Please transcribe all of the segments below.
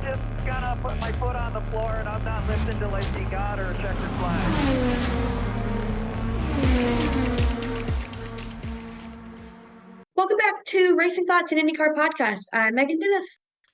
just gonna put my foot on the floor and I'm not lifting till I see God or a checkered flag. Welcome back to Racing Thoughts and IndyCar podcast. I'm Megan Dennis,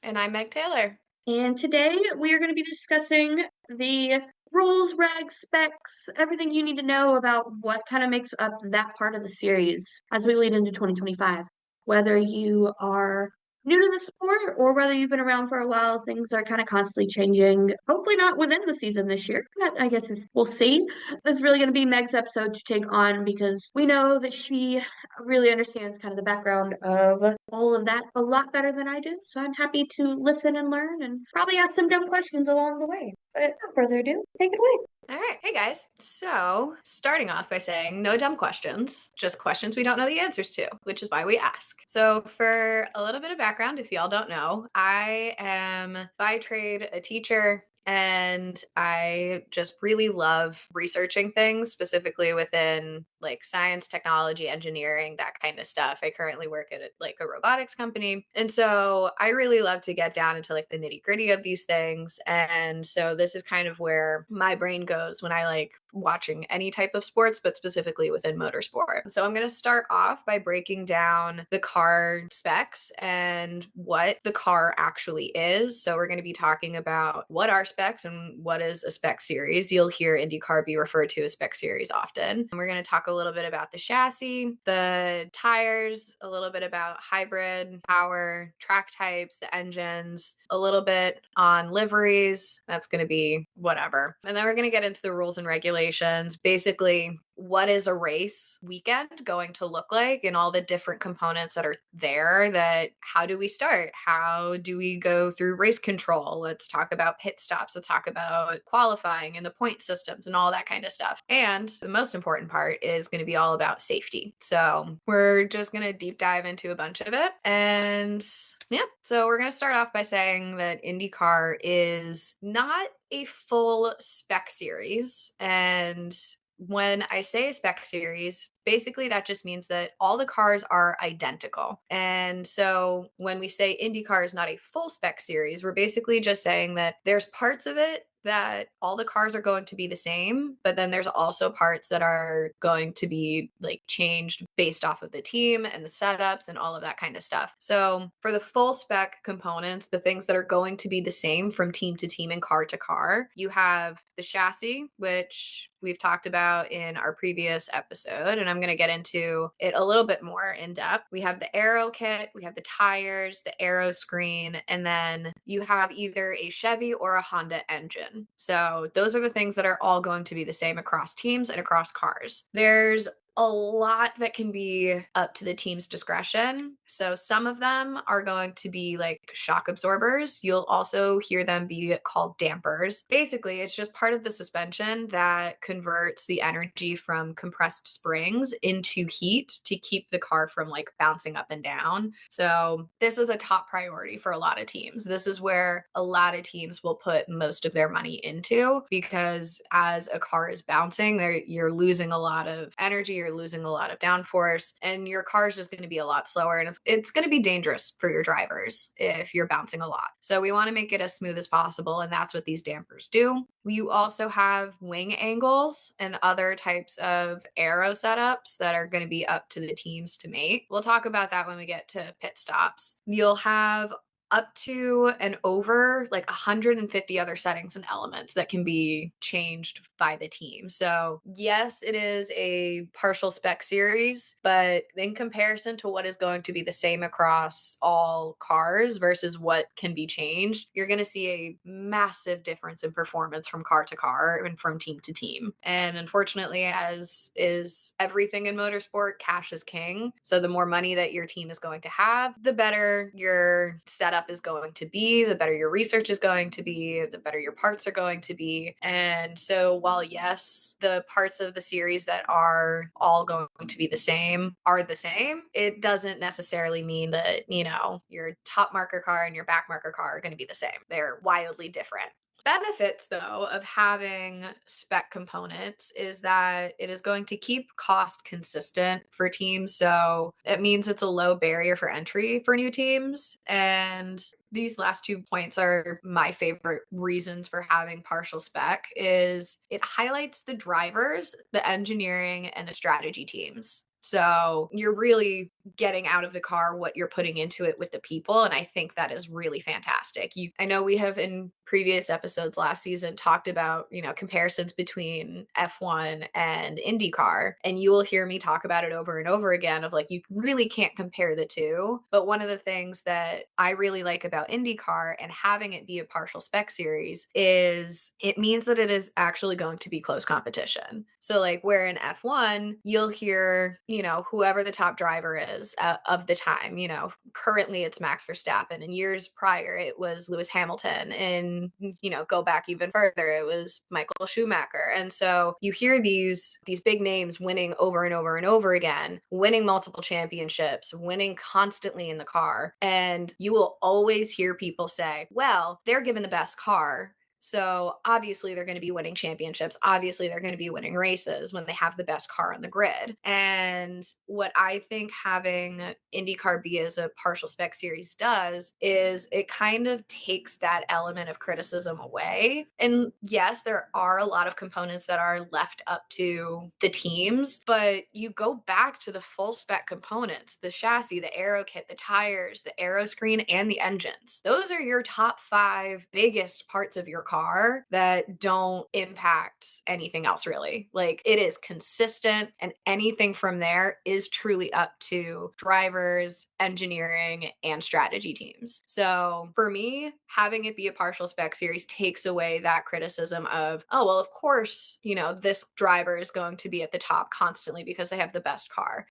And I'm Meg Taylor. and today we are going to be discussing the rules, regs, specs, everything you need to know about what kind of makes up that part of the series as we lead into 2025. Whether you are new to the sport or whether you've been around for a while, things are kind of constantly changing. Hopefully not within the season this year, but I guess we'll see. This is really going to be Meg's episode to take on because we know that she really understands kind of the background of all of that a lot better than I do. So I'm happy to listen and learn and probably ask some dumb questions along the way. But without further ado, take it away. All right. Hey, guys. So, starting off by saying no dumb questions, just questions we don't know the answers to, which is why we ask. So, for a little bit of background, if y'all don't know, I am by trade a teacher. And I just really love researching things, specifically within like science, technology, engineering, that kind of stuff. I currently work at a robotics company. And so I really love to get down into like the nitty gritty of these things. And so this is kind of where my brain goes when I like watching any type of sports, but specifically within motorsport. So I'm going to start off by breaking down the car specs and what the car actually is. So we're going to be talking about what are specs and what is a spec series. You'll hear IndyCar be referred to as spec series often. And we're going to talk a little bit about the chassis, the tires, a little bit about hybrid, power, track types, the engines, a little bit on liveries. That's going to be whatever. And then we're going to get into the rules and regulations. Basically, what is a race weekend going to look like and all the different components that are there. That how do we start? How do we go through race control? Let's talk about pit stops. Let's talk about qualifying and the point systems and all that kind of stuff. And the most important part is going to be all about safety. So we're just going to deep dive into a bunch of it. And yeah, so we're going to start off by saying that IndyCar is not a full spec series. And when I say a spec series, basically that just means that all the cars are identical. And so when we say IndyCar is not a full spec series, we're basically just saying that there's parts of it that all the cars are going to be the same, but then there's also parts that are going to be like changed based off of the team and the setups and all of that kind of stuff. So for the full spec components, the things that are going to be the same from team to team and car to car, you have the chassis, which we've talked about in our previous episode, and I'm going to get into it a little bit more in depth. We have the aero kit, we have the tires, the aero screen, and then you have either a Chevy or a Honda engine. So those are the things that are all going to be the same across teams and across cars. There's a lot that can be up to the team's discretion. So some of them are going to be like shock absorbers. You'll also hear them be called dampers. Basically, it's just part of the suspension that converts the energy from compressed springs into heat to keep the car from like bouncing up and down. So this is a top priority for a lot of teams. This is where a lot of teams will put most of their money into, because as a car is bouncing, you're losing a lot of energy, you're losing a lot of downforce, and your car is just going to be a lot slower, and it's going to be dangerous for your drivers if you're bouncing a lot. So we want to make it as smooth as possible, and that's what these dampers do. You also have wing angles and other types of aero setups that are going to be up to the teams to make. We'll talk about that when we get to pit stops. You'll have up to and over like 150 other settings and elements that can be changed by the team. So yes, it is a partial spec series, but in comparison to what is going to be the same across all cars versus what can be changed, you're going to see a massive difference in performance from car to car and from team to team. And unfortunately, as is everything in motorsport, cash is king. So the more money that your team is going to have, the better your setup is going to be, the better your research is going to be, the better your parts are going to be. And so while yes, the parts of the series that are all going to be the same are the same, it doesn't necessarily mean that, you know, your top marker car and your back marker car are going to be the same. They're wildly different. Benefits, though, of having spec components is that it is going to keep cost consistent for teams. So it means it's a low barrier for entry for new teams. And these last 2 points are my favorite reasons for having partial spec is it highlights the drivers, the engineering, and the strategy teams. So you're really getting out of the car what you're putting into it with the people, and I think that is really fantastic. I know we have in previous episodes last season talked about, comparisons between F1 and IndyCar, and you will hear me talk about it over and over again of like you really can't compare the two. But one of the things that I really like about IndyCar and having it be a partial spec series is it means that it is actually going to be close competition. So like where in F1 you'll hear, whoever the top driver is of the time, currently it's Max Verstappen, and years prior it was Lewis Hamilton, and go back even further it was Michael Schumacher. And so you hear these big names winning over and over and over again, winning multiple championships, winning constantly in the car, and you will always hear people say, well, they're given the best car, so obviously they're going to be winning championships. Obviously they're going to be winning races when they have the best car on the grid. And what I think having IndyCar be as a partial spec series does is it kind of takes that element of criticism away. And yes, there are a lot of components that are left up to the teams, but you go back to the full spec components, the chassis, the aero kit, the tires, the aero screen, and the engines. Those are your top 5 biggest parts of your car that don't impact anything else really. Like it is consistent, and anything from there is truly up to drivers, engineering, and strategy teams. So for me, having it be a partial spec series takes away that criticism of, oh, well, of course, this driver is going to be at the top constantly because they have the best car.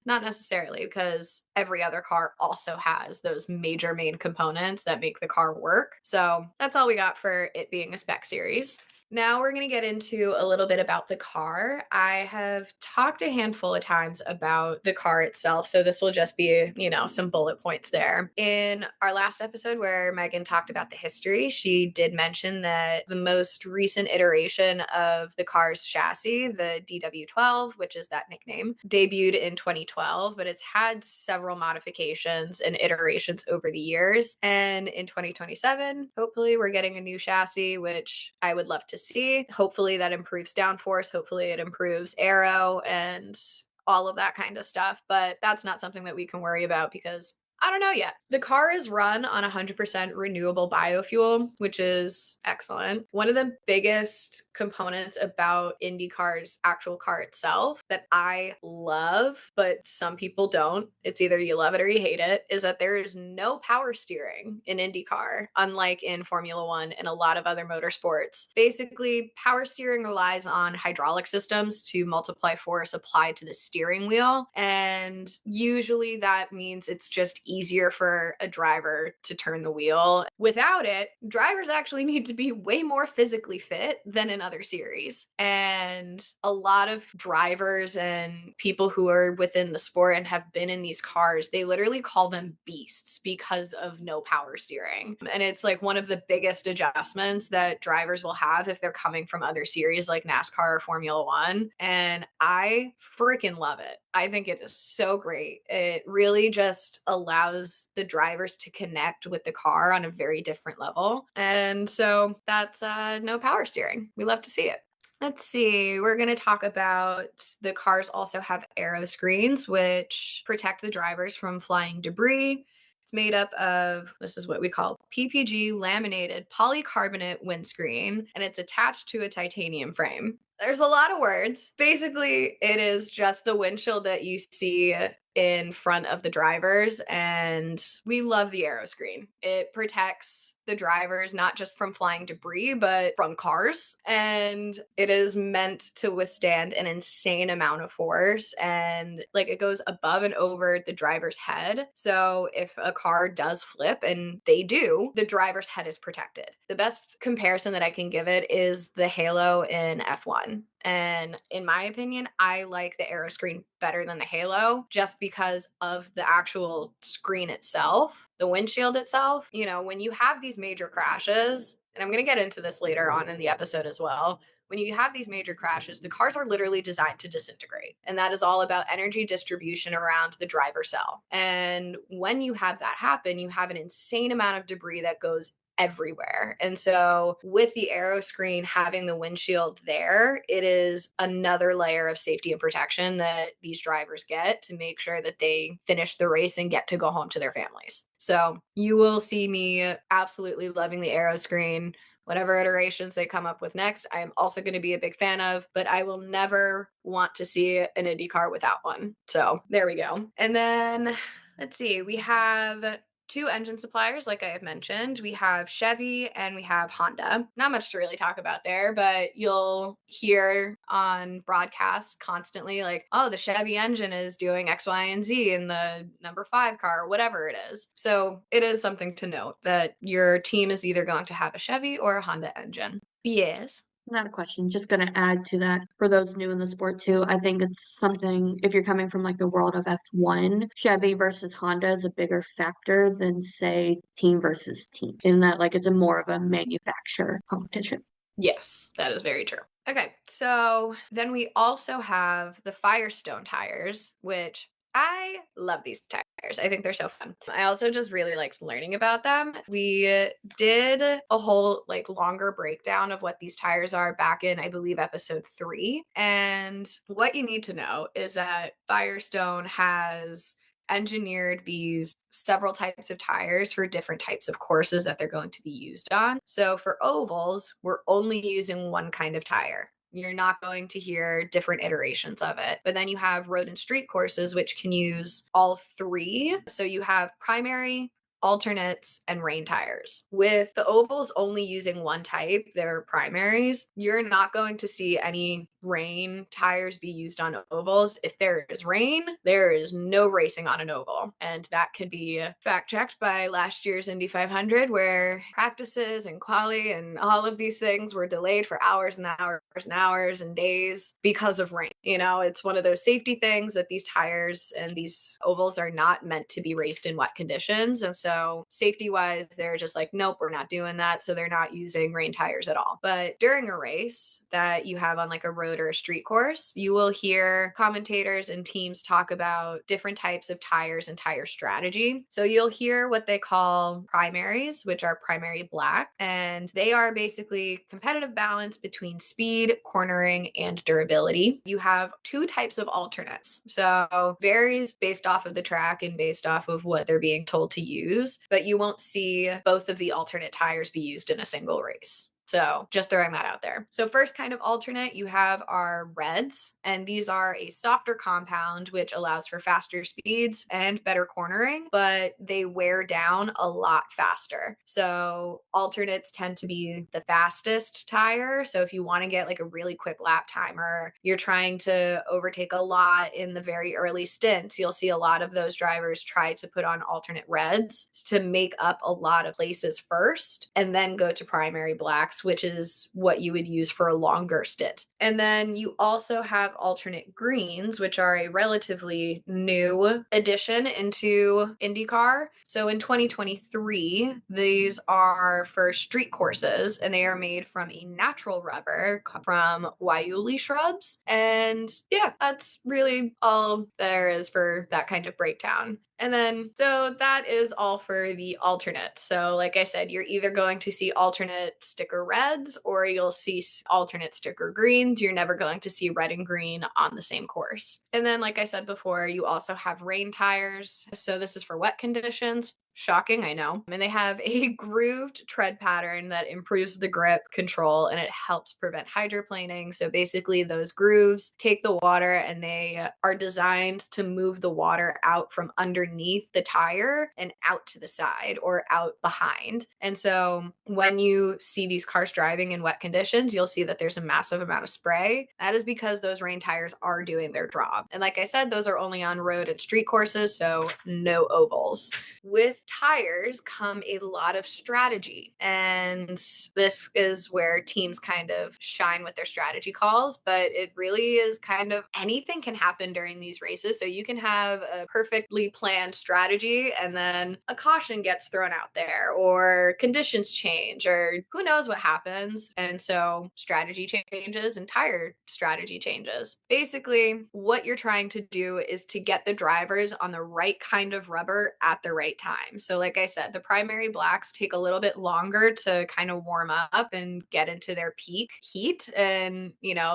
Not necessarily, because every other car also has those major main components that make the car work. So that's all we got for it being a spec series. Now we're going to get into a little bit about the car. I have talked a handful of times about the car itself, so this will just be, some bullet points there. In our last episode where Megan talked about the history, she did mention that the most recent iteration of the car's chassis, the DW12, which is that nickname, debuted in 2012, but it's had several modifications and iterations over the years. And in 2027, hopefully we're getting a new chassis, which I would love to see. Hopefully that improves downforce. Hopefully it improves aero and all of that kind of stuff. But that's not something that we can worry about because I don't know yet. The car is run on 100% renewable biofuel, which is excellent. One of the biggest components about IndyCar's actual car itself that I love, but some people don't, it's either you love it or you hate it, is that there is no power steering in IndyCar, unlike in Formula One and a lot of other motorsports. Basically, power steering relies on hydraulic systems to multiply force applied to the steering wheel, and usually that means it's just easier for a driver to turn the wheel. Without it, drivers actually need to be way more physically fit than in other series. And a lot of drivers and people who are within the sport and have been in these cars, they literally call them beasts because of no power steering. And it's like one of the biggest adjustments that drivers will have if they're coming from other series like NASCAR or Formula One. And I freaking love it. I think it is so great. It really just allows the drivers to connect with the car on a very different level. And so that's no power steering. We love to see it. Let's see, we're going to talk about the cars also have aero screens, which protect the drivers from flying debris. It's made up of, this is what we call PPG laminated polycarbonate windscreen, and it's attached to a titanium frame. There's a lot of words. Basically, it is just the windshield that you see in front of the drivers, and we love the aero screen. It protects the drivers not just from flying debris but from cars, and it is meant to withstand an insane amount of force, and like it goes above and over the driver's head, so if a car does flip, and they do, the driver's head is protected. The best comparison that I can give it is the halo in F1. And in my opinion, I like the aero screen better than the halo just because of the actual screen itself, the windshield itself. When you have these major crashes, and I'm going to get into this later on in the episode as well, when you have these major crashes, the cars are literally designed to disintegrate. And that is all about energy distribution around the driver cell. And when you have that happen, you have an insane amount of debris that goes everywhere. And so with the aero screen having the windshield there, it is another layer of safety and protection that these drivers get to make sure that they finish the race and get to go home to their families. So you will see me absolutely loving the aero screen. Whatever iterations they come up with next, I am also going to be a big fan of, but I will never want to see an IndyCar without one. So there we go. And then let's see, we have two engine suppliers, like I have mentioned. We have Chevy and we have Honda. Not much to really talk about there, but you'll hear on broadcasts constantly like, oh, the Chevy engine is doing X, Y, and Z in the number 5 car, whatever it is. So it is something to note that your team is either going to have a Chevy or a Honda engine. Yes. Not a question, just going to add to that for those new in the sport too. I think it's something, if you're coming from like the world of F1, Chevy versus Honda is a bigger factor than say team versus team, in that like it's a more of a manufacturer competition. Yes, that is very true. Okay, so then we also have the Firestone tires, which I love these tires. I think they're so fun. I also just really liked learning about them. We did a whole like longer breakdown of what these tires are back in, I believe, episode 3. And what you need to know is that Firestone has engineered these several types of tires for different types of courses that they're going to be used on. So for ovals, we're only using one kind of tire. You're not going to hear different iterations of it. But then you have road and street courses, which can use all 3. So you have primary, alternates, and rain tires. With the ovals only using one type, their primaries, you're not going to see any rain tires be used on ovals. If there is rain, there is no racing on an oval. And that could be fact checked by last year's Indy 500, where practices and quali and all of these things were delayed for hours and hours and hours and days because of rain. You know, it's one of those safety things that these tires and these ovals are not meant to be raced in wet conditions. And so safety wise, they're just like, nope, we're not doing that. So they're not using rain tires at all. But during a race that you have on like a road or a street course, you will hear commentators and teams talk about different types of tires and tire strategy. So you'll hear what they call primaries, which are primary black, and they are basically competitive balance between speed, cornering, and durability. You have 2 types of alternates. So varies based off of the track and based off of what they're being told to use, but you won't see both of the alternate tires be used in a single race. So just throwing that out there. So first kind of alternate you have are Reds, and these are a softer compound which allows for faster speeds and better cornering, but they wear down a lot faster. So alternates tend to be the fastest tire. So if you want to get like a really quick lap timer, you're trying to overtake a lot in the very early stints, you'll see a lot of those drivers try to put on alternate Reds to make up a lot of places first and then go to primary blacks, which is what you would use for a longer stint. And then you also have alternate greens, which are a relatively new addition into IndyCar. So in 2023, these are for street courses, and they are made from a natural rubber from Waiuli shrubs. And yeah, that's really all there is for that kind of breakdown. And then, so that is all for the alternate. So like I said, you're either going to see alternate sticker reds or you'll see alternate sticker greens. You're never going to see red and green on the same course. And then, like I said before, you also have rain tires. So this is for wet conditions. Shocking, I know. And they have a grooved tread pattern that improves the grip control and it helps prevent hydroplaning. So basically those grooves take the water and they are designed to move the water out from underneath the tire and out to the side or out behind. And so when you see these cars driving in wet conditions, you'll see that there's a massive amount of spray. That is because those rain tires are doing their job. And like I said, those are only on road and street courses, so no ovals. With tires come a lot of strategy. And this is where teams kind of shine with their strategy calls, but it really is kind of anything can happen during these races. So you can have a perfectly planned strategy and then a caution gets thrown out there, or conditions change, or who knows what happens. And so strategy changes and tire strategy changes. Basically, what you're trying to do is to get the drivers on the right kind of rubber at the right time. So like I said, the primary blacks take a little bit longer to kind of warm up and get into their peak heat and,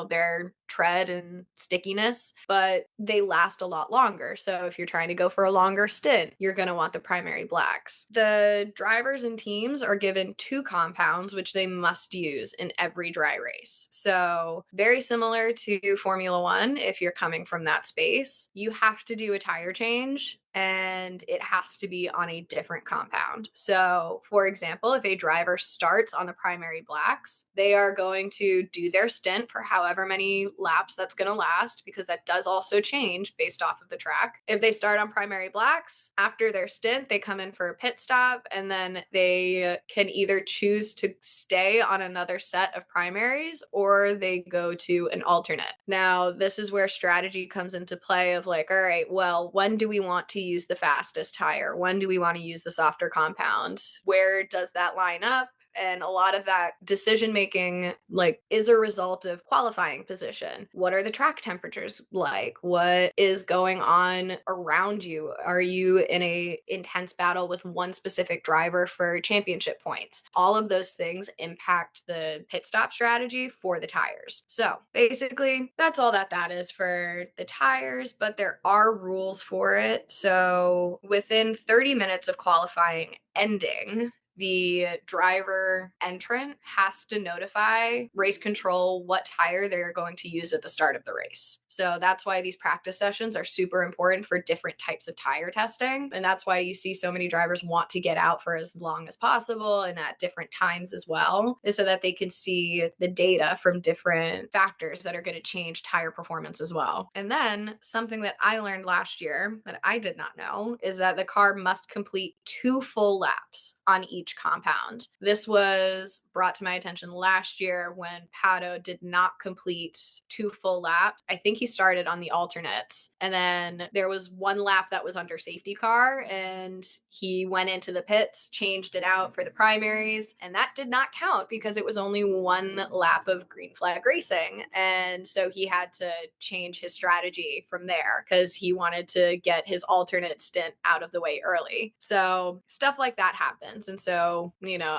their tread and stickiness, but they last a lot longer. So if you're trying to go for a longer stint, you're going to want the primary blacks. The drivers and teams are given 2 compounds, which they must use in every dry race. So very similar to Formula One, if you're coming from that space, you have to do a tire change and it has to be on a different compound. So, for example, if a driver starts on the primary blacks, they are going to do their stint for however many laps that's going to last, because that does also change based off of the track. If they start on primary blacks, after their stint, they come in for a pit stop, and then they can either choose to stay on another set of primaries or they go to an alternate. Now, this is where strategy comes into play of like, all right, well, when do we want to use the fastest tire? When do we want to use the softer compound? Where does that line up? And a lot of that decision making is a result of qualifying position. What are the track temperatures like? What is going on around you? Are you in a intense battle with one specific driver for championship points? All of those things impact the pit stop strategy for the tires. So basically, that's all that is for the tires, but there are rules for it. So within 30 minutes of qualifying ending, the driver entrant has to notify race control what tire they're going to use at the start of the race. So that's why these practice sessions are super important for different types of tire testing. And that's why you see so many drivers want to get out for as long as possible and at different times as well, is so that they can see the data from different factors that are going to change tire performance as well. And then something that I learned last year that I did not know is that the car must complete 2 full laps on each compound. This was brought to my attention last year when Pato did not complete 2 full laps. I think he started on the alternates, and then there was 1 lap that was under safety car, and he went into the pits, changed it out for the primaries, and that did not count because it was only 1 lap of green flag racing. And so he had to change his strategy from there because he wanted to get his alternate stint out of the way early. So stuff like that happens. And so,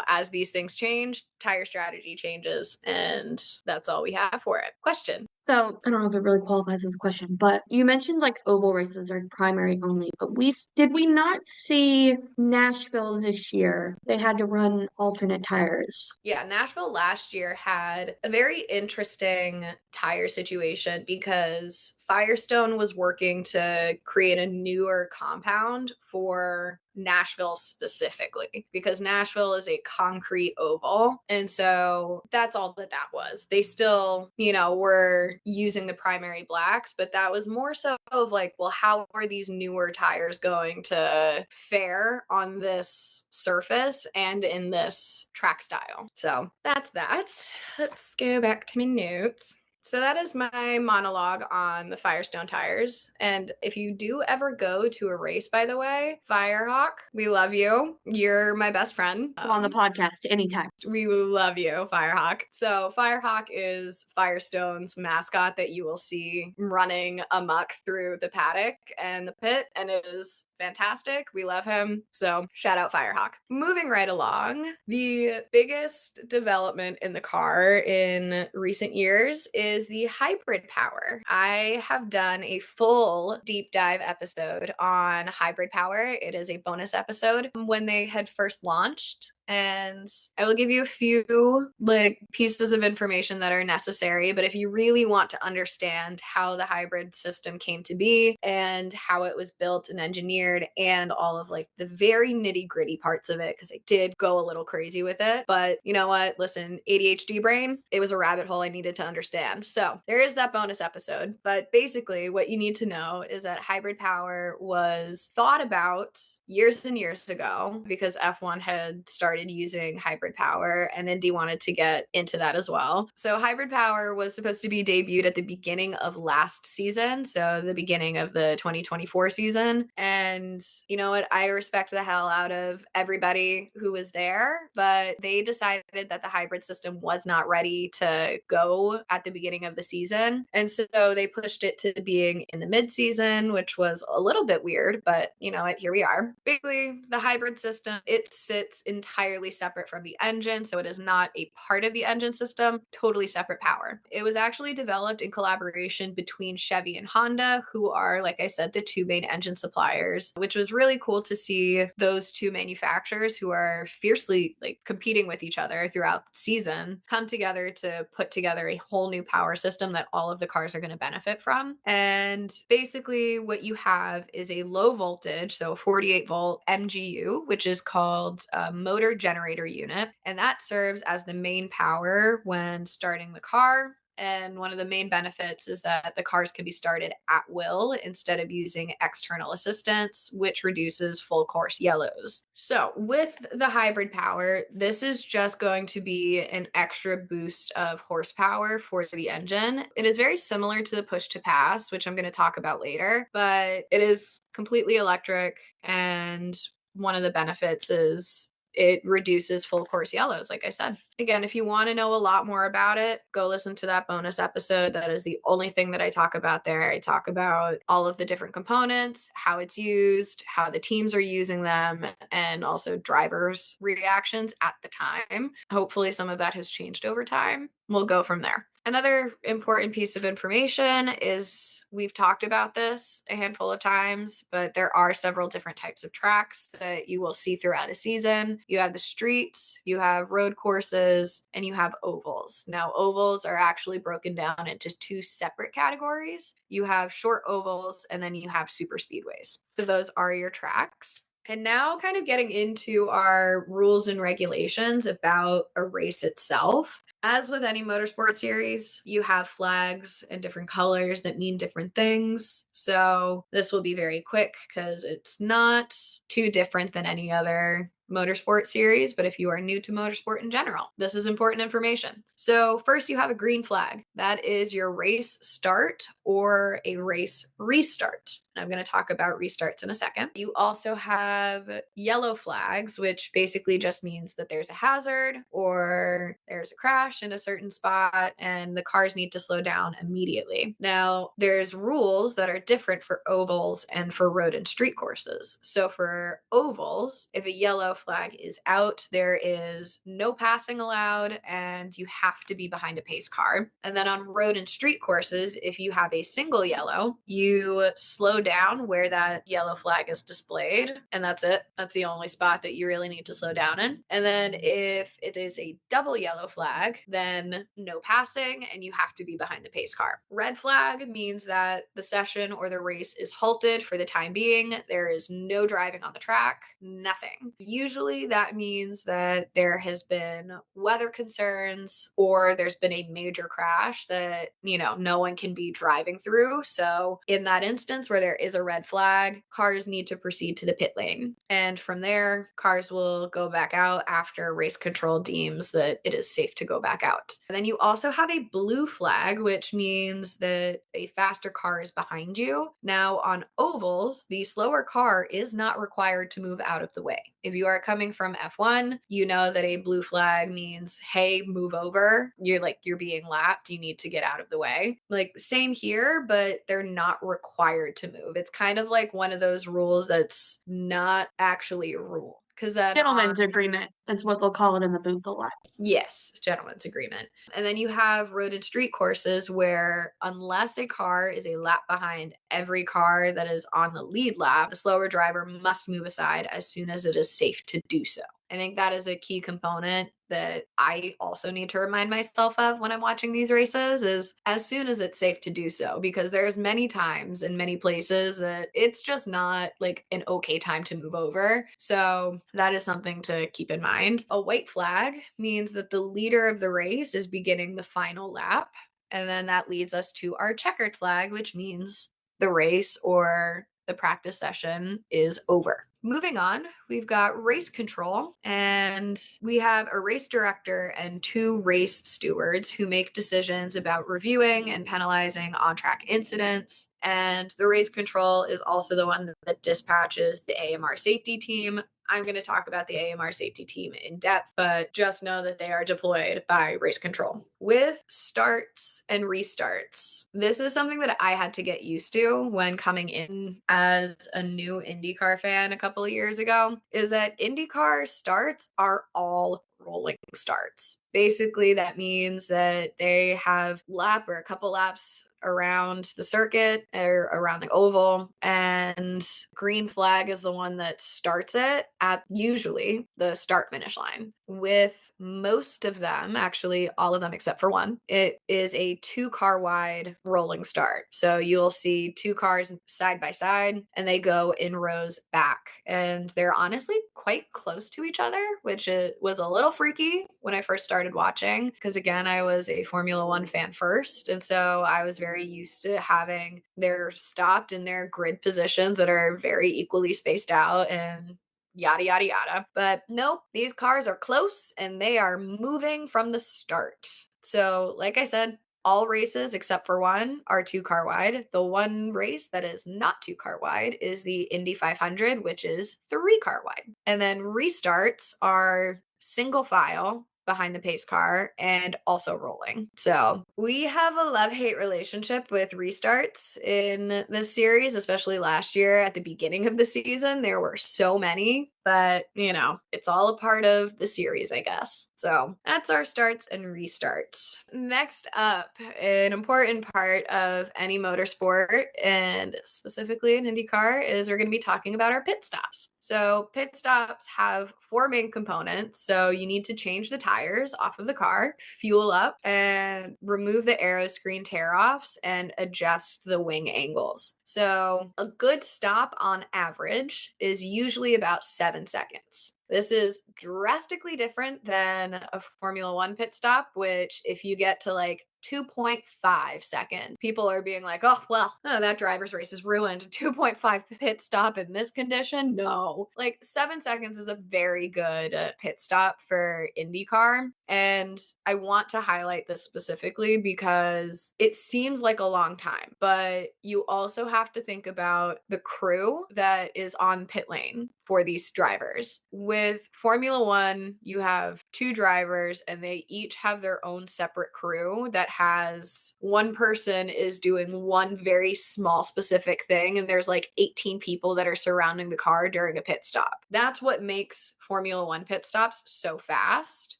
as these things change, tire strategy changes, and that's all we have for it. Question. So I don't know if it really qualifies as a question, but you mentioned oval races are primary only, but did we not see Nashville this year? They had to run alternate tires. Yeah, Nashville last year had a very interesting tire situation because Firestone was working to create a newer compound for Nashville specifically, because Nashville is a concrete oval. And so that's all that was. They still, were using the primary blacks, but that was more so of well, how are these newer tires going to fare on this surface and in this track style? So that's that. Let's go back to my notes. So that is my monologue on the Firestone tires. And if you do ever go to a race, by the way, Firehawk, we love you. You're my best friend. Come on the podcast anytime. We love you, Firehawk. So Firehawk is Firestone's mascot that you will see running amok through the paddock and the pit, and it is fantastic. We love him. So shout out Firehawk. Moving right along, the biggest development in the car in recent years is the hybrid power. I have done a full deep dive episode on hybrid power. It is a bonus episode. When they had first launched, And I will give you a few like pieces of information that are necessary, but if you really want to understand how the hybrid system came to be and how it was built and engineered and all of like the very nitty-gritty parts of it, because I did go a little crazy with it, but you know what? Listen, ADHD brain, it was a rabbit hole I needed to understand. So there is that bonus episode, but basically what you need to know is that hybrid power was thought about years and years ago because F1 had started using hybrid power and Indy wanted to get into that as well. So hybrid power was supposed to be debuted at the beginning of last season, so the beginning of the 2024 season. And you know what? I respect the hell out of everybody who was there, but they decided that the hybrid system was not ready to go at the beginning of the season. And so they pushed it to being in the mid-season, which was a little bit weird, but you know what? Here we are. Basically, the hybrid system, it sits entirely separate from the engine, so it is not a part of the engine system, totally separate power. It was actually developed in collaboration between Chevy and Honda, who are, like I said, the two main engine suppliers, which was really cool to see those two manufacturers who are fiercely like competing with each other throughout the season come together to put together a whole new power system that all of the cars are going to benefit from. And basically what you have is a low voltage, so 48 volt MGU, which is called a motor generator unit, and that serves as the main power when starting the car. And one of the main benefits is that the cars can be started at will instead of using external assistance, which reduces full course yellows. So with the hybrid power, this is just going to be an extra boost of horsepower for the engine. It is very similar to the push to pass, which I'm going to talk about later, but it is completely electric. And one of the benefits is it reduces full course yellows, like I said. Again, if you want to know a lot more about it, go listen to that bonus episode. That is the only thing that I talk about there. I talk about all of the different components, how it's used, how the teams are using them, and also drivers' reactions at the time. Hopefully, some of that has changed over time. We'll go from there. Another important piece of information is we've talked about this a handful of times, but there are several different types of tracks that you will see throughout a season. You have the streets, you have road courses, and you have ovals. Now, ovals are actually broken down into two separate categories. You have short ovals, and then you have super speedways. So those are your tracks. And now, kind of getting into our rules and regulations about a race itself. As with any motorsport series, you have flags and different colors that mean different things. So this will be very quick because it's not too different than any other motorsport series, but if you are new to motorsport in general, this is important information. So first you have a green flag. That is your race start or a race restart. And I'm going to talk about restarts in a second. You also have yellow flags, which basically just means that there's a hazard or there's a crash in a certain spot and the cars need to slow down immediately. Now, there's rules that are different for ovals and for road and street courses. So for ovals, if a yellow flag is out, there is no passing allowed and you have to be behind a pace car. And then on road and street courses, if you have a single yellow, you slow down where that yellow flag is displayed, and that's it. That's the only spot that you really need to slow down in. And then if it is a double yellow flag, then no passing and you have to be behind the pace car. Red flag means that the session or the race is halted for the time being. There is no driving on the track, nothing. Usually that means that there has been weather concerns or there's been a major crash that, no one can be driving through. So in that instance where there is a red flag, cars need to proceed to the pit lane. And from there, cars will go back out after race control deems that it is safe to go back out. And then you also have a blue flag, which means that a faster car is behind you. Now on ovals, the slower car is not required to move out of the way. If you are coming from F1, you know that a blue flag means, hey, move over. You're being lapped. You need to get out of the way. Like same here, but they're not required to move. It's kind of like one of those rules that's not actually a rule. Because that Gentleman's agreement is what they'll call it in the booth a lot. Yes, gentleman's agreement. And then you have road and street courses where unless a car is a lap behind every car that is on the lead lap, the slower driver must move aside as soon as it is safe to do so. I think that is a key component that I also need to remind myself of when I'm watching these races, is as soon as it's safe to do so, because there's many times in many places that it's just not like an okay time to move over. So that is something to keep in mind. A white flag means that the leader of the race is beginning the final lap. And then that leads us to our checkered flag, which means the race or the practice session is over. Moving on, we've got race control, and we have a race director and 2 race stewards who make decisions about reviewing and penalizing on-track incidents. And the race control is also the one that dispatches the AMR safety team. I'm going to talk about the AMR safety team in depth, but just know that they are deployed by race control. With starts and restarts, this is something that I had to get used to when coming in as a new IndyCar fan a couple of years ago, is that IndyCar starts are all rolling starts. Basically, that means that they have lap or a couple laps around the circuit or around the oval, and green flag is the one that starts it at usually the start finish line. With most of them, actually all of them except for one, it is a 2-car wide rolling start. So you'll see 2 cars side by side and they go in rows back, and they're honestly quite close to each other, which was a little freaky when I first started watching, because again, I was a Formula One fan first, and so I was very used to having their stopped in their grid positions that are very equally spaced out and yada yada yada. But nope, these cars are close and they are moving from the start. So like I said, all races except for one are 2-car wide. The one race that is not 2-car wide is the Indy 500, which is 3-car wide. And then restarts are single file behind the pace car and also rolling. So we have a love-hate relationship with restarts in this series, especially last year at the beginning of the season. There were so many, but it's all a part of the series, I guess. So that's our starts and restarts. Next up, an important part of any motorsport, and specifically in IndyCar, is we're going to be talking about our pit stops. So pit stops have 4 main components. So you need to change the tires off of the car, fuel up, and remove the aero screen tear-offs and adjust the wing angles. So a good stop on average is usually about 7 seconds. This is drastically different than a Formula One pit stop, which if you get to like 2.5 seconds, people are being like, that driver's race is ruined. 2.5 pit stop in this condition? No. Like 7 seconds is a very good pit stop for IndyCar. And I want to highlight this specifically because it seems like a long time, but you also have to think about the crew that is on pit lane for these drivers. With Formula One, you have 2 drivers and they each have their own separate crew that has one person is doing one very small specific thing, and there's like 18 people that are surrounding the car during a pit stop. That's what makes Formula One pit stops so fast.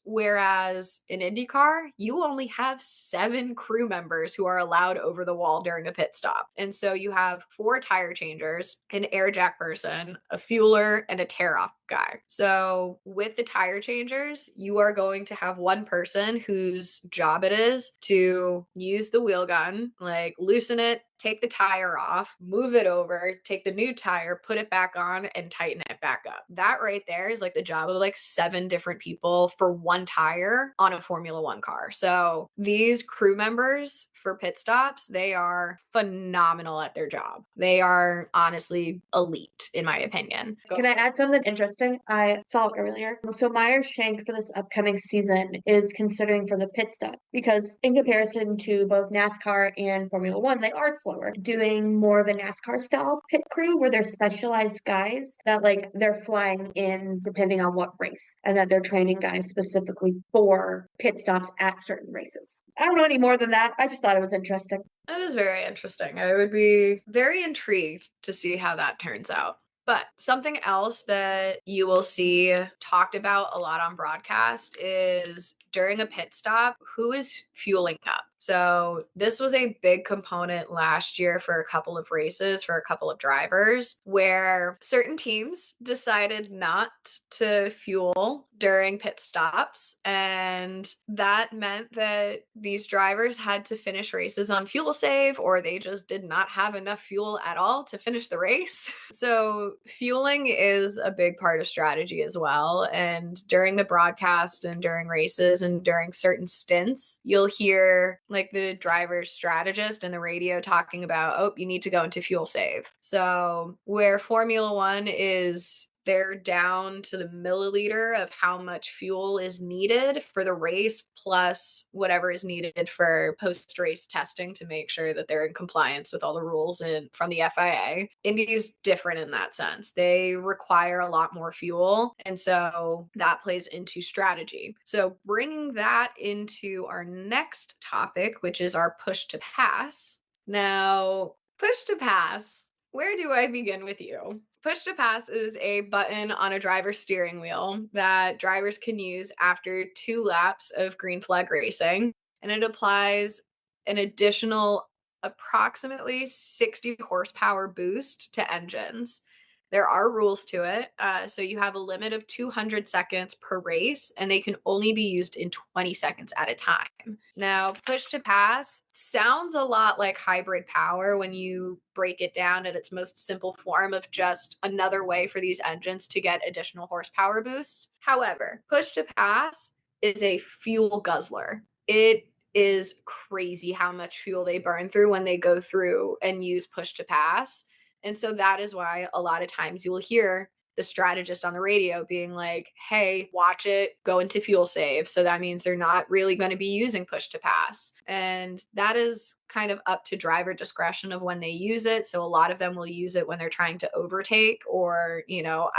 Whereas in IndyCar, you only have 7 crew members who are allowed over the wall during a pit stop. And so you have 4 tire changers, an air jack person, a fueler, and a tear off guy. So with the tire changers, you are going to have one person whose job it is to use the wheel gun, like loosen it, take the tire off, move it over, take the new tire, put it back on, and tighten it back up. That right there is like the job of like 7 different people for one tire on a Formula One car. So these crew members for pit stops, they are phenomenal at their job. They are honestly elite, in my opinion. Can I add something interesting? I saw it earlier. So Meyer Shank for this upcoming season is considering for the pit stop because in comparison to both NASCAR and Formula One, they are slower, doing more of a NASCAR style pit crew where they're specialized guys that like they're flying in depending on what race, and that they're training guys specifically for pit stops at certain races. I don't know any more than that. I just thought it was interesting. That is very interesting. I would be very intrigued to see how that turns out. But something else that you will see talked about a lot on broadcast is during a pit stop, who is fueling up? So this was a big component last year for a couple of races, for a couple of drivers, where certain teams decided not to fuel during pit stops. And that meant that these drivers had to finish races on fuel save, or they just did not have enough fuel at all to finish the race. So fueling is a big part of strategy as well. And during the broadcast and during races and during certain stints, you'll hear like the driver's strategist in the radio talking about, oh, you need to go into fuel save. So where Formula One is, they're down to the milliliter of how much fuel is needed for the race, plus whatever is needed for post-race testing to make sure that they're in compliance with all the rules from the FIA. Indy's different in that sense. They require a lot more fuel, and so that plays into strategy. So bringing that into our next topic, which is our push to pass. Now, push to pass, where do I begin with you? Push to pass is a button on a driver's steering wheel that drivers can use after 2 laps of green flag racing, and it applies an additional approximately 60 horsepower boost to engines. There are rules to it. So you have a limit of 200 seconds per race, and they can only be used in 20 seconds at a time. Now, push to pass sounds a lot like hybrid power when you break it down at its most simple form of just another way for these engines to get additional horsepower boosts. However, push to pass is a fuel guzzler. It is crazy how much fuel they burn through when they go through and use push to pass. And so that is why a lot of times you will hear the strategist on the radio being like, hey, watch it, go into fuel save. So that means they're not really going to be using push to pass. And that is kind of up to driver discretion of when they use it. So a lot of them will use it when they're trying to overtake or,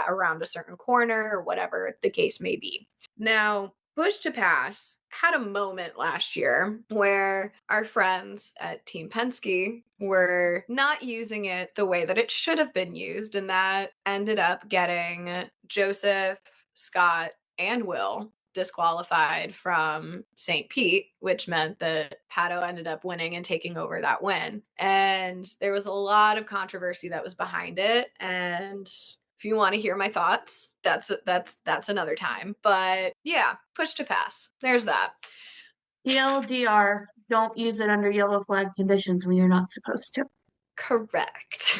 around a certain corner or whatever the case may be. Now, push to pass had a moment last year where our friends at Team Penske were not using it the way that it should have been used, and that ended up getting Joseph, Scott, and Will disqualified from St. Pete, which meant that Pato ended up winning and taking over that win. And there was a lot of controversy that was behind it, and if you want to hear my thoughts, that's another time. But yeah, push to pass. There's that. TLDR, don't use it under yellow flag conditions when you're not supposed to. Correct.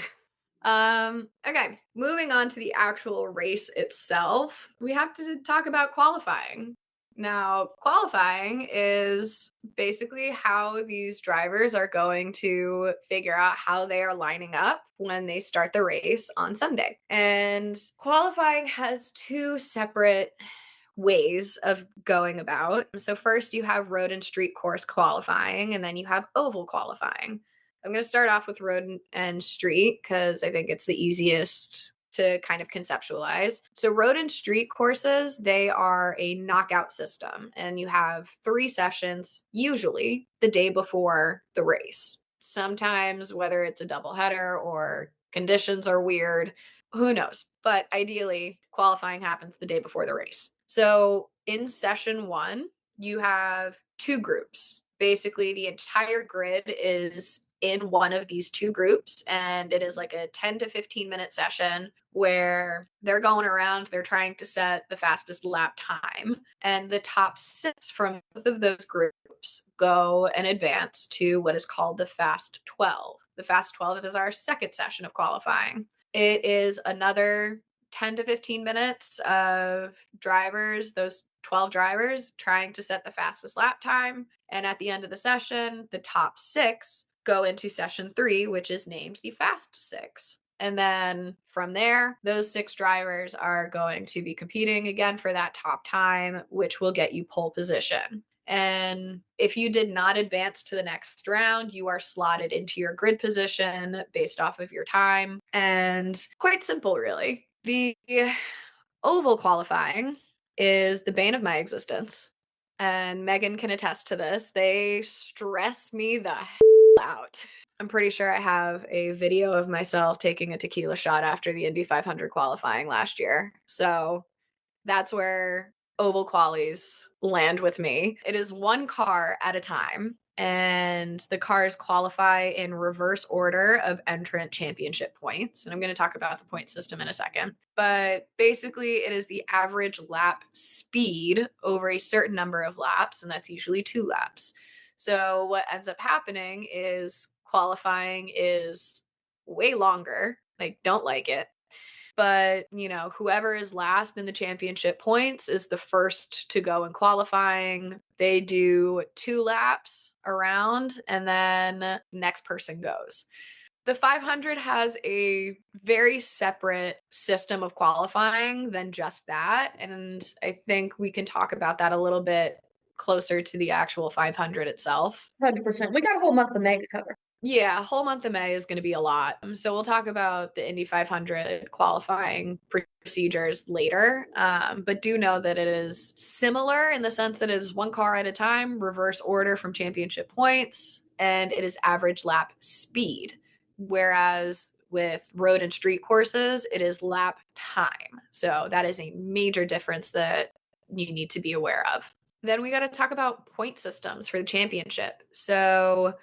Okay, moving on to the actual race itself, we have to talk about qualifying. Now, qualifying is basically how these drivers are going to figure out how they are lining up when they start the race on Sunday. And qualifying has 2 separate ways of going about. So first you have road and street course qualifying, and then you have oval qualifying. I'm going to start off with road and street because I think it's the easiest to kind of conceptualize. So road and street courses, they are a knockout system, and you have 3 sessions, usually the day before the race. Sometimes, whether it's a doubleheader or conditions are weird, who knows? But ideally, qualifying happens the day before the race. So in session 1, you have 2 groups. Basically, the entire grid is in one of these 2 groups, and it is like a 10 to 15 minute session where they're going around, they're trying to set the fastest lap time, and the top 6 from both of those groups go and advance to what is called the Fast 12. The Fast 12 is our second session of qualifying. It is another 10 to 15 minutes of drivers, those 12 drivers, trying to set the fastest lap time. And at the end of the session, the top 6 go into session 3, which is named the Fast 6. And then from there, those 6 drivers are going to be competing again for that top time, which will get you pole position. And if you did not advance to the next round, you are slotted into your grid position based off of your time. And quite simple, really. The oval qualifying is the bane of my existence. And Megan can attest to this. They stress me the out. I'm pretty sure I have a video of myself taking a tequila shot after the Indy 500 qualifying last year. So that's where oval qualies land with me. It is one car at a time, and the cars qualify in reverse order of entrant championship points. And I'm going to talk about the point system in a second. But basically, it is the average lap speed over a certain number of laps, and that's usually 2 laps. So what ends up happening is qualifying is way longer. I don't like it. But, whoever is last in the championship points is the first to go in qualifying. They do 2 laps around, and then next person goes. The 500 has a very separate system of qualifying than just that. And I think we can talk about that a little bit closer to the actual 500 itself. 100%. We got a whole month of May to cover. Yeah, whole month of May is going to be a lot. So we'll talk about the Indy 500 qualifying procedures later. But do know that it is similar in the sense that it is one car at a time, reverse order from championship points, and it is average lap speed. Whereas with road and street courses, it is lap time. So that is a major difference that you need to be aware of. Then we got to talk about point systems for the championship. So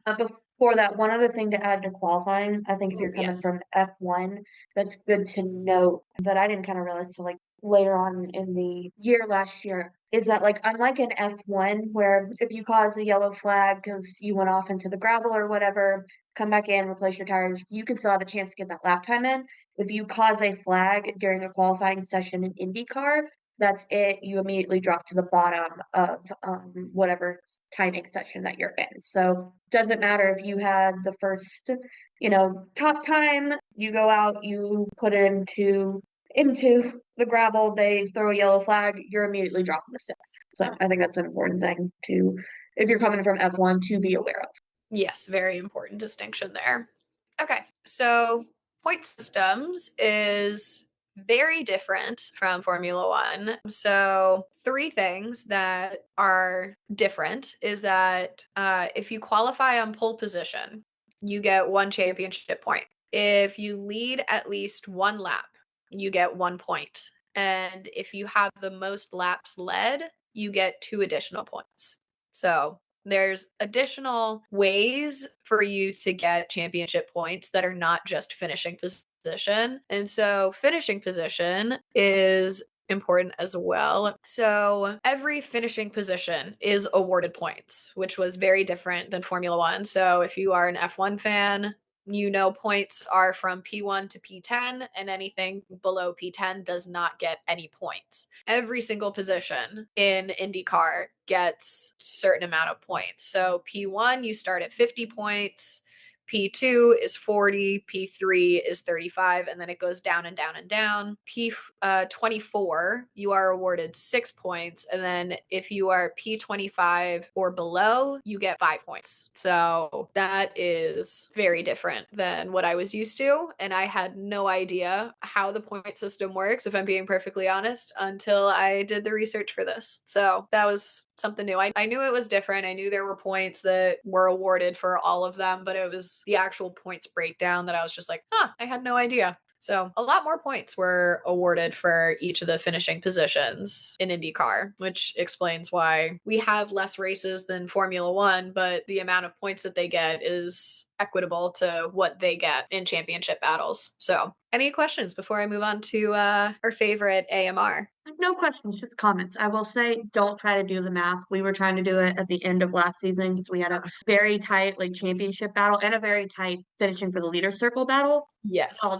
Before that, one other thing to add to qualifying, I think if you're coming yes. from F1, that's good to note that I didn't kind of realize till like later on in the year last year, is that like unlike an F1 where if you cause a yellow flag because you went off into the gravel or whatever, come back in, replace your tires, you can still have a chance to get that lap time in. If you cause a flag during a qualifying session in IndyCar, that's it. You immediately drop to the bottom of whatever timing section that you're in. So doesn't matter if you had the first, top time, you go out, you put it into the gravel, they throw a yellow flag, you're immediately dropping the 6. So I think that's an important thing to, if you're coming from F1, to be aware of. Yes, very important distinction there. Okay, so point systems is very different from Formula One. So, 3 things that are different is that if you qualify on pole position, you get 1 championship point. If you lead at least 1 lap, you get 1 point. And if you have the most laps led, you get 2 additional points. So, there's additional ways for you to get championship points that are not just finishing position. And so finishing position is important as well. So every finishing position is awarded points, which was very different than Formula One. So if you are an F1 fan, points are from P1 to P10, and anything below P10 does not get any points. Every single position in IndyCar gets a certain amount of points. So P1, you start at 50 points. P2 is 40, P3 is 35, and then it goes down and down and down. P24, you are awarded 6 points, and then if you are P25 or below, you get 5 points. So that is very different than what I was used to, and I had no idea how the point system works, if I'm being perfectly honest, until I did the research for this. So that was something new. I knew it was different. I knew there were points that were awarded for all of them, but it was the actual points breakdown that I was just like, I had no idea. So a lot more points were awarded for each of the finishing positions in IndyCar, which explains why we have less races than Formula One, but the amount of points that they get is equitable to what they get in championship battles. So any questions before I move on to our favorite AMR? No questions, just comments. I will say, don't try to do the math. We were trying to do it at the end of last season because we had a very tight championship battle and a very tight finishing for the leader circle battle. Yes. Oh,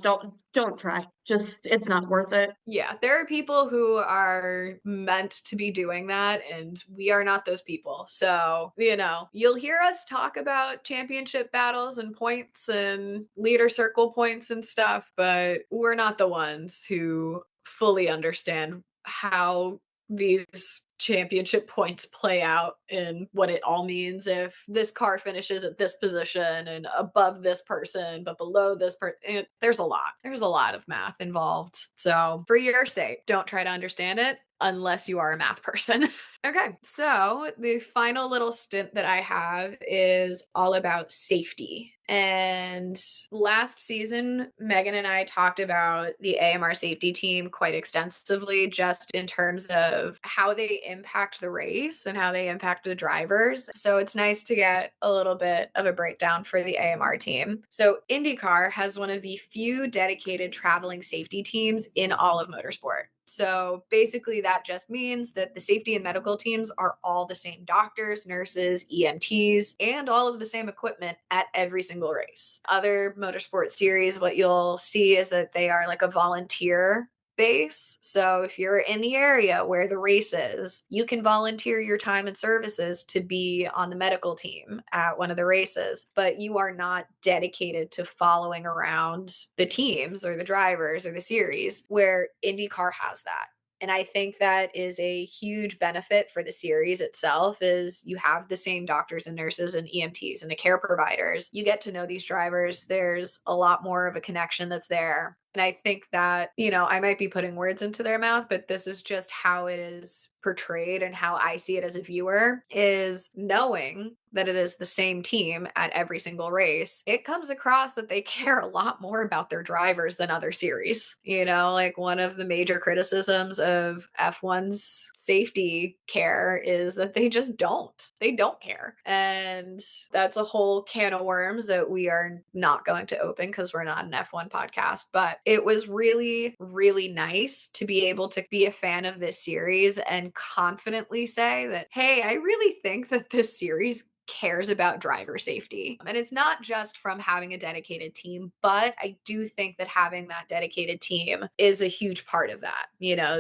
don't try. Just it's not worth it. Yeah, there are people who are meant to be doing that, and we are not those people. So, you'll hear us talk about championship battles and points and leader circle points and stuff, but we're not the ones who fully understand how these championship points play out and what it all means if this car finishes at this position and above this person but below this person. There's a lot of math involved. So for your sake, don't try to understand it. unless you are a math person. Okay, so the final little stint that I have is all about safety. And last season, Megan and I talked about the AMR safety team quite extensively, just in terms of how they impact the race and how they impact the drivers. So it's nice to get a little bit of a breakdown for the AMR team. So IndyCar has one of the few dedicated traveling safety teams in all of motorsport. So basically, that just means that the safety and medical teams are all the same doctors, nurses, EMTs, and all of the same equipment at every single race. Other motorsport series, what you'll see is that they are like a volunteer base. So if you're in the area where the race is, you can volunteer your time and services to be on the medical team at one of the races, but you are not dedicated to following around the teams or the drivers or the series, where IndyCar has that. And I think that is a huge benefit for the series itself, is you have the same doctors and nurses and EMTs and the care providers. You get to know these drivers. There's a lot more of a connection that's there. And I think that, I might be putting words into their mouth, but this is just how it is portrayed and how I see it as a viewer, is knowing that it is the same team at every single race. It comes across that they care a lot more about their drivers than other series. Like one of the major criticisms of F1's safety care is that they just don't. They don't care. And that's a whole can of worms that we are not going to open because we're not an F1 podcast. But it was really, really nice to be able to be a fan of this series and confidently say that, hey, I really think that this series cares about driver safety. And it's not just from having a dedicated team, but I do think that having that dedicated team is a huge part of that.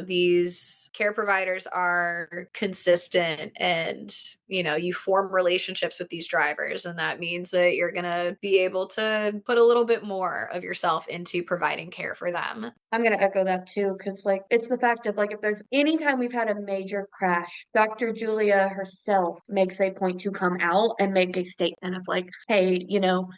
These care providers are consistent, and, you form relationships with these drivers, and that means that you're going to be able to put a little bit more of yourself into providing care for them. I'm going to echo that too, because it's the fact of if there's any time we've had a major crash, Dr. Julia herself makes a point to come out and make a statement of hey,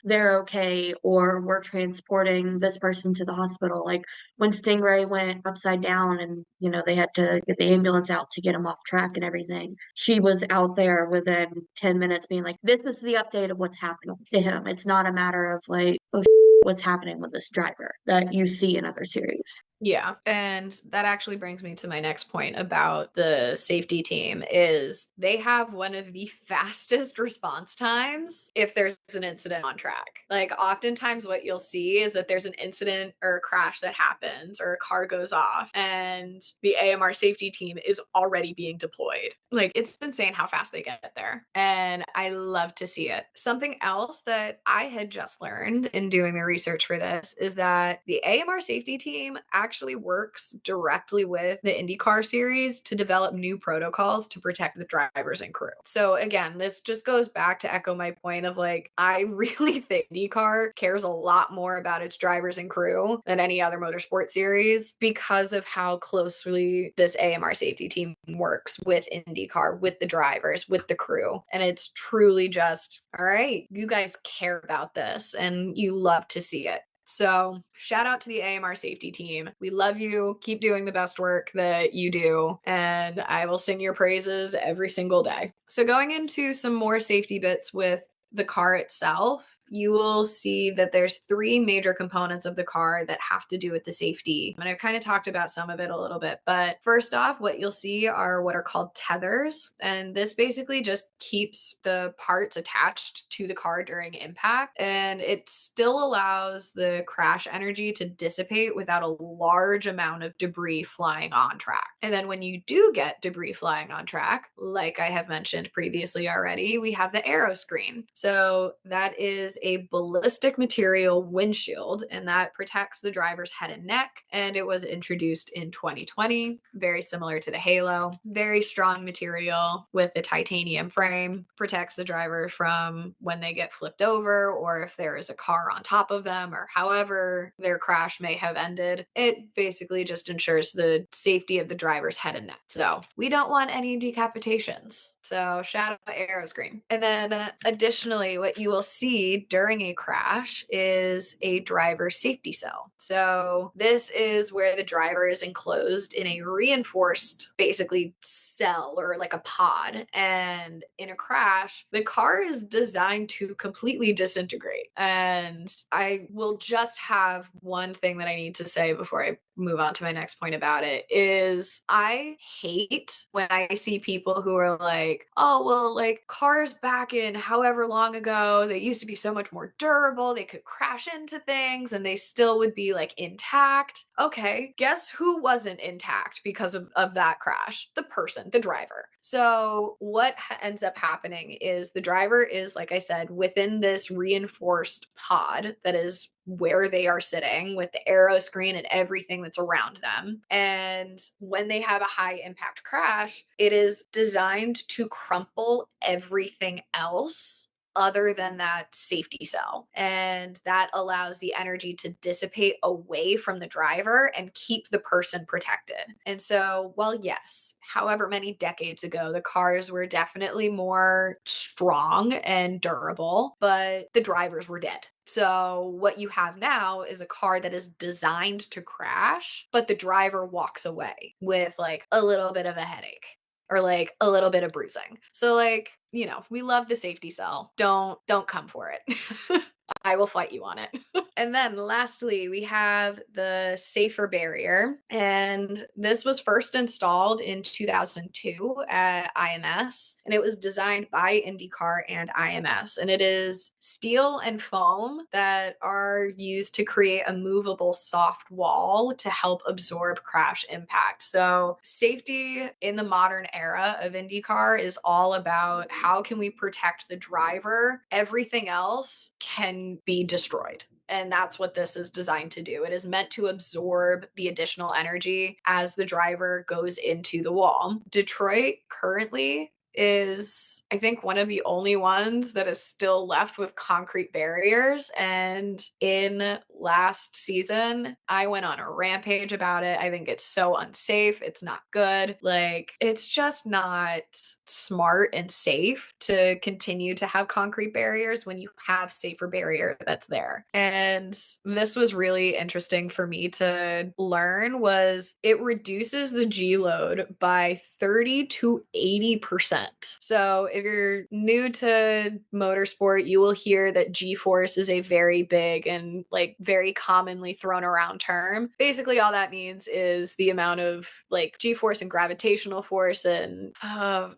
they're okay, or we're transporting this person to the hospital. Like when Stingray went upside down and, they had to get the ambulance out to get him off track and everything. She was out there within 10 minutes being like, this is the update of what's happening to him. It's not a matter of oh, what's happening with this driver that you see in other series. Yeah. And that actually brings me to my next point about the safety team, is they have one of the fastest response times if there's an incident on track. Like oftentimes what you'll see is that there's an incident or a crash that happens or a car goes off and the AMR safety team is already being deployed. Like it's insane how fast they get there. And I love to see it. Something else that I had just learned in doing the research for this is that the AMR safety team actually works directly with the IndyCar series to develop new protocols to protect the drivers and crew. So again, this just goes back to echo my point of I really think IndyCar cares a lot more about its drivers and crew than any other motorsport series because of how closely this AMR safety team works with IndyCar, with the drivers, with the crew. And it's truly just, all right, you guys care about this and you love to see it. So shout out to the AMR safety team. We love you. Keep doing the best work that you do. And I will sing your praises every single day. So going into some more safety bits with the car itself, you will see that there's 3 major components of the car that have to do with the safety. And I've kind of talked about some of it a little bit, but first off, what you'll see are what are called tethers. And this basically just keeps the parts attached to the car during impact. And it still allows the crash energy to dissipate without a large amount of debris flying on track. And then when you do get debris flying on track, like I have mentioned previously already, we have the aero screen. So that is a ballistic material windshield, and that protects the driver's head and neck. And it was introduced in 2020, very similar to the Halo. Very strong material with a titanium frame, protects the driver from when they get flipped over or if there is a car on top of them or however their crash may have ended. It basically just ensures the safety of the driver's head and neck. So we don't want any decapitations. So shout out Aeroscreen. And then additionally, what you will see during a crash is a driver safety cell. So this is where the driver is enclosed in a reinforced, basically, cell or like a pod. And in a crash, the car is designed to completely disintegrate. And I will just have one thing that I need to say before I move on to my next point about it is I hate when I see people who are like, oh, well, like cars back in however long ago, they used to be so much more durable. They could crash into things and they still would be like intact. Okay, guess who wasn't intact because of that crash? The person, the driver. So what ends up happening is the driver is, like I said, within this reinforced pod that is where they are sitting with the aero screen and everything that's around them. And when they have a high impact crash, it is designed to crumple everything else other than that safety cell. And that allows the energy to dissipate away from the driver and keep the person protected. And so, well, yes, however many decades ago, the cars were definitely more strong and durable, but the drivers were dead. So what you have now is a car that is designed to crash, but the driver walks away with like a little bit of a headache or like a little bit of bruising. So like, you know, we love the safety cell. Don't come for it. I will fight you on it. And then lastly, we have the safer barrier. And this was first installed in 2002 at IMS. And it was designed by IndyCar and IMS. And it is steel and foam that are used to create a movable soft wall to help absorb crash impact. So safety in the modern era of IndyCar is all about how can we protect the driver? Everything else can be destroyed. And that's what this is designed to do. It is meant to absorb the additional energy as the driver goes into the wall. Detroit currently is, I think, one of the only ones that is still left with concrete barriers. And in last season, I went on a rampage about it. I think it's so unsafe. It's not good. Like, it's just not smart and safe to continue to have concrete barriers when you have safer barrier that's there. And this was really interesting for me to learn was it reduces the G load by 30 to 80%. So if you're new to motorsport, you will hear that G-force is a very big and like very commonly thrown around term. Basically, all that means is the amount of like G-force and gravitational force and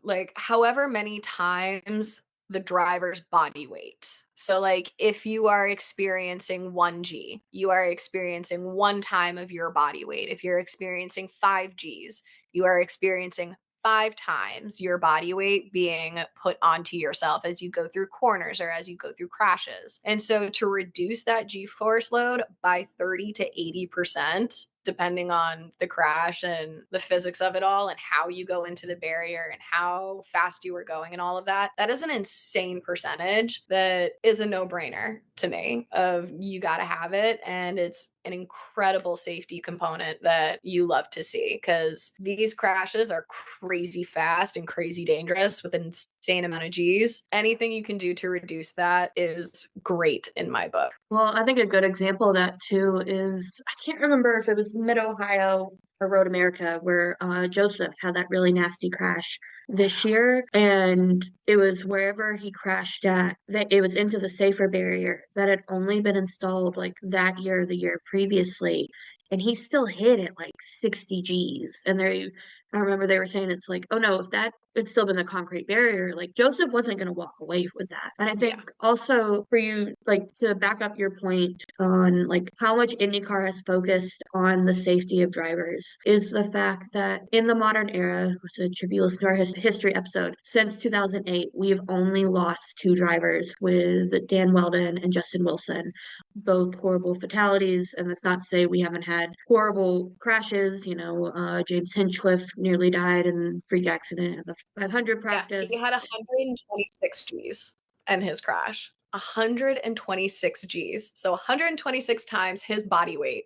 like however many times the driver's body weight. So like if you are experiencing 1G, you are experiencing 1 time of your body weight. If you're experiencing 5Gs, you are experiencing 5 times your body weight being put onto yourself as you go through corners or as you go through crashes. And so to reduce that G-force load by 30 to 80%, depending on the crash and the physics of it all and how you go into the barrier and how fast you were going and all of that, that is an insane percentage that is a no-brainer to me of you got to have it. And it's an incredible safety component that you love to see because these crashes are crazy fast and crazy dangerous with an insane amount of G's. Anything you can do to reduce that is great in my book. Well, I think a good example of that too is I can't remember if it was Mid-Ohio or Road America where Joseph had that really nasty crash this year, and it was wherever he crashed at that it was into the safer barrier that had only been installed like that year, the year previously, and he still hit at like 60 G's. And I remember they were saying it's like, oh no, if that had still been the concrete barrier, like Joseph wasn't going to walk away with that. And I think also for you, like to back up your point on like how much IndyCar has focused on the safety of drivers is the fact that in the modern era, which is a tribute listen to our history episode, since 2008, we've only lost 2 drivers with Dan Weldon and Justin Wilson, both horrible fatalities. And that's not to say we haven't had horrible crashes. You know, James Hinchcliffe nearly died in a freak accident at the 500 practice. Yeah, he had 126 Gs in his crash. 126 Gs. So 126 times his body weight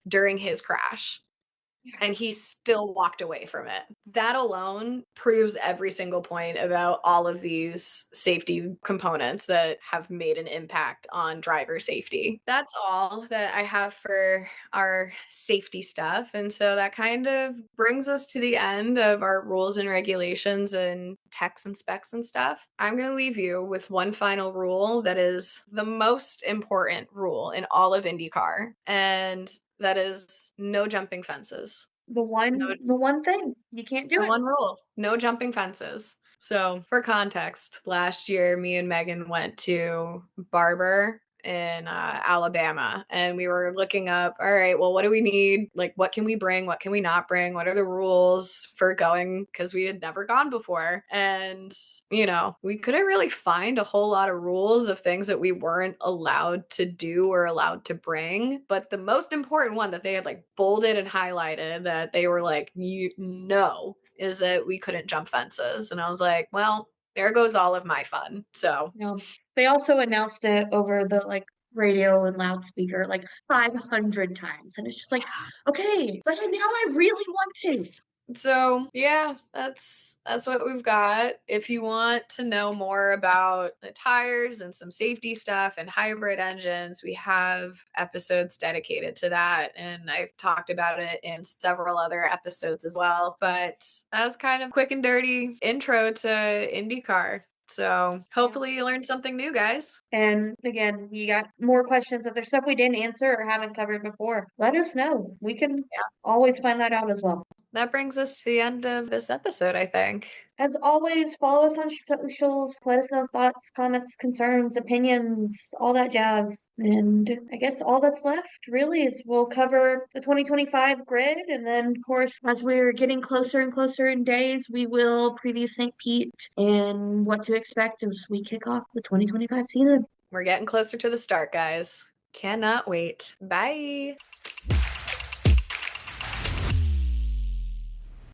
during his crash. and he still walked away from it. That alone proves every single point about all of these safety components that have made an impact on driver safety. That's all that I have for our safety stuff. And so that kind of brings us to the end of our rules and regulations and techs and specs and stuff. I'm going to leave you with one final rule that is the most important rule in all of IndyCar. And that is no jumping fences. The one thing you can't do The it. one rule, no jumping fences. So, for context, last year, me and Megan went to Barber in Alabama, and we were looking up, all right, well, what do we need? Like, what can we bring? What can we not bring? What are the rules for going? Because we had never gone before. And, we couldn't really find a whole lot of rules of things that we weren't allowed to do or allowed to bring. But the most important one that they had like bolded and highlighted that they were like, you know, is that we couldn't jump fences. And I was like, well, there goes all of my fun. So They also announced it over the radio and loudspeaker like 500 times. And it's just like, okay, but now I really want to. So yeah, that's what we've got. If you want to know more about the tires and some safety stuff and hybrid engines, we have episodes dedicated to that, and I've talked about it in several other episodes as well. But that was kind of quick and dirty intro to IndyCar. So hopefully you learned something new, guys. And again, you got more questions. If there's stuff we didn't answer or haven't covered before, let us know. We can always find that out as well. That brings us to the end of this episode, I think. As always, follow us on socials. Let us know thoughts, comments, concerns, opinions, all that jazz. And I guess all that's left really is we'll cover the 2025 grid. And then, of course, as we're getting closer and closer in days, we will preview St. Pete and what to expect as we kick off the 2025 season. We're getting closer to the start, guys. Cannot wait. Bye.